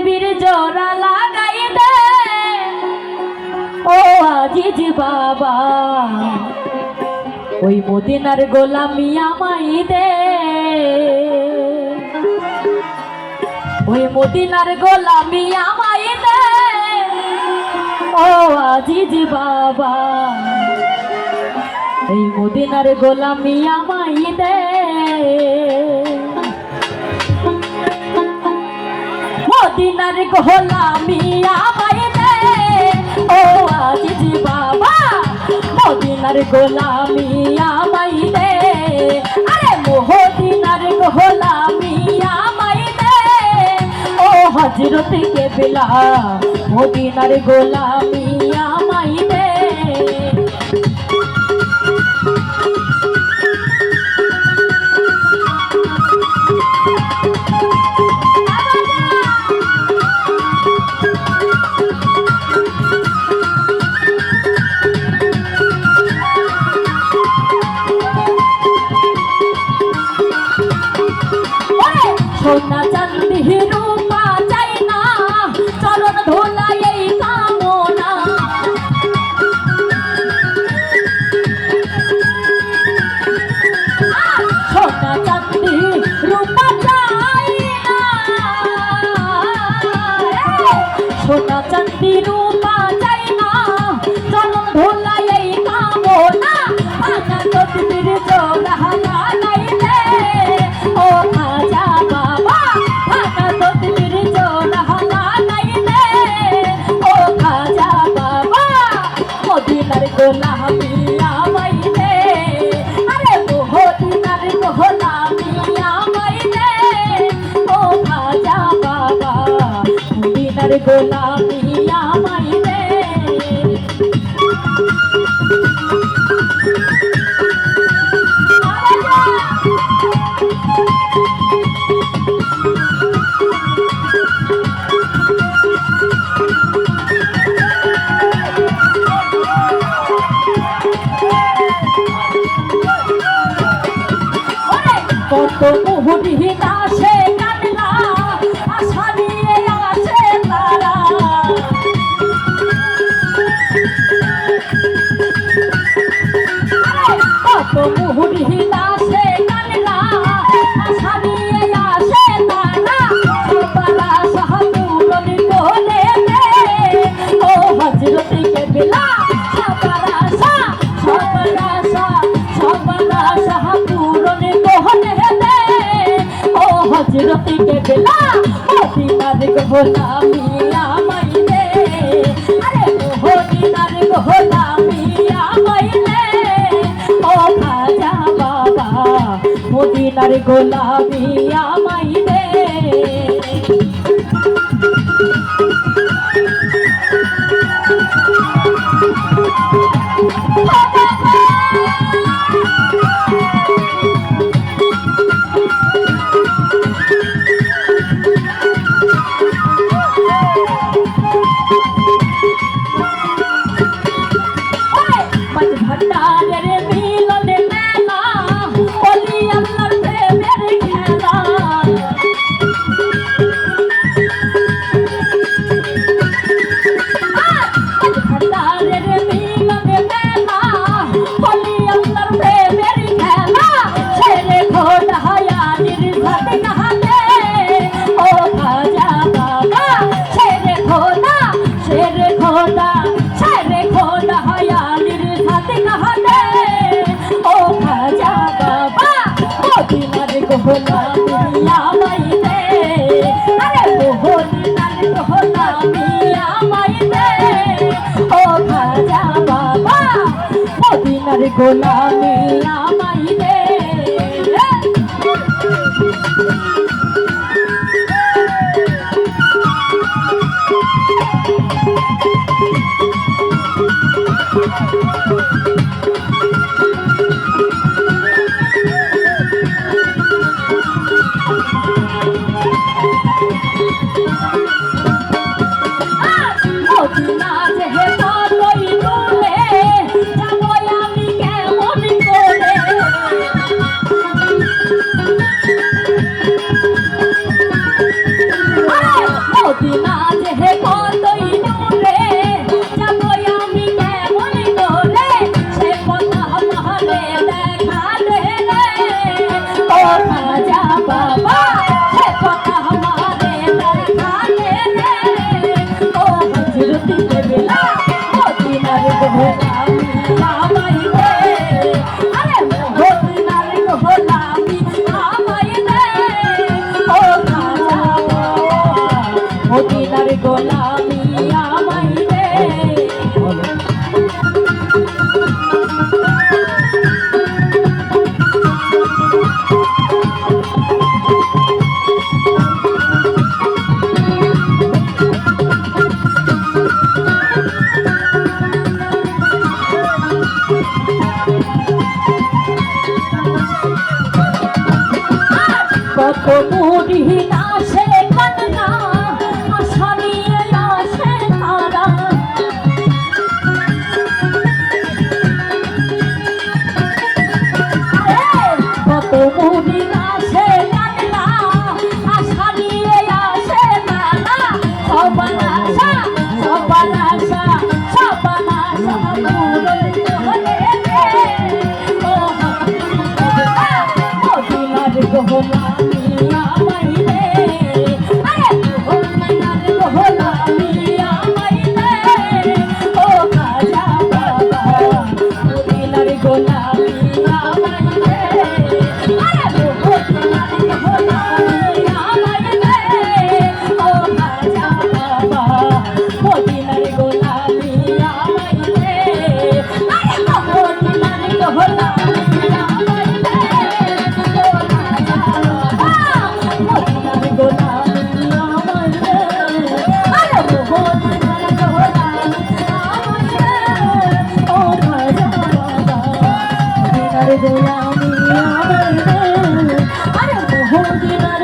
তদবির জোড়া লাগাই দে ও আজিজ বাবা, ওই মদিনার গোলামি আমায় দে, ওই মদিনার গোলামি আমায় দে ও আজিজ বাবা, এই মদিনার গোলামি আমায় দে। মদিনার গোলামি আমায় দে ও আজিজ বাবা, মদিনার গোলামি আমায় দে, আরে মদিনার গোলামি আমায় দে ও হযরত কেবলা, মদিনার গোলামি আমায় দে। সোনা চাঁদি রূপা চাই না, চরণ ধোলা এই কামনা, সোনা চাঁদি রূপা চাই না, সোনা চাঁদি রূপা চাই না, চরণ ধোলা এই কামনা, আনা তদবির জোড়া লাগাই দে ও খাজা বাবা, আনা তদবির জোড়া লাগাই দে ও খাজা বাবা, মদিনার গোলামি আমায় দে, আরে মদিনার গোলামি আমায় দে ও খাজা বাবা, মদিনার গোলামি আমায় দে। কত মুহুরিন আসে কান্না, আশা নিয়ে আসে তারা, কত মুহুরিন আসে কান্না, আশা নিয়ে আসে তারা, সবার আশা পূরণ করে দে ও হযরত কেবলা, সবার আশা সবার আশা সবার আশা পূরণ করে দে ও হযরত কেবলা, মদিনার গোলামি আমায় দে, আরে মদিনার গোলামি আমায় দে ও খাজা বাবা, মদিনার গোলামি আমায় দে। ভট্টারের মিলনে মেলা, ওলি আল্লাহর প্রেমের খেলা, ভট্টারের মিলনে মেলা, ওলি আল্লাহর প্রেমের খেলা, ছেড়ে খোদা হায়ানির ঘাট কাহাতে ও খাজা বাবা, ছেড়ে খোদা ছেড়ে খোদা ছেড়ে খোদা হায়ানির ঘাট কাহাতে ও খাজা বাবা, মদিনার গোলামি আমায় দে, আরে মদিনার গোলামি আমায় দে ও খাজা বাবা, মদিনার গোলামি আমায় দে। মদিনা যে কতই দূরে, যাবো আমি কেমন করে, মদিনা যে কতই দূরে যাব আমি কেমন করে সে কথা মহলে দেখা দে রে ও খাজা বাবা সে কথা মহলে দেখা দে রে ও হযরত বেলা মদিনার গোলামি আমায় দে আরে মদিনার গোলামি আমায় দে ও খাজা মদিনার গোলামি আমায় দে কত মুড়ি না সে কান্না আশা নিয়ে আসে তারা কত মুড়ি না সে কান্না আশা নিয়ে আসে তারা সবার আশা সবার আশা সবার আশা পূরণ করে দে ও মদিনার গোলামি আমায় দে আরে মদিনার গোলামি আমায় দে ও খাজা বাবা মদিনার গোলামি আমায় দে আরে মদিনার গোলামি আমায় দে ও খাজা বাবা মদিনার গোলামি আমায় দে আরে মদিনার গোলামি আমায় দে গোলামি আমায় দে আরে মোহদিনার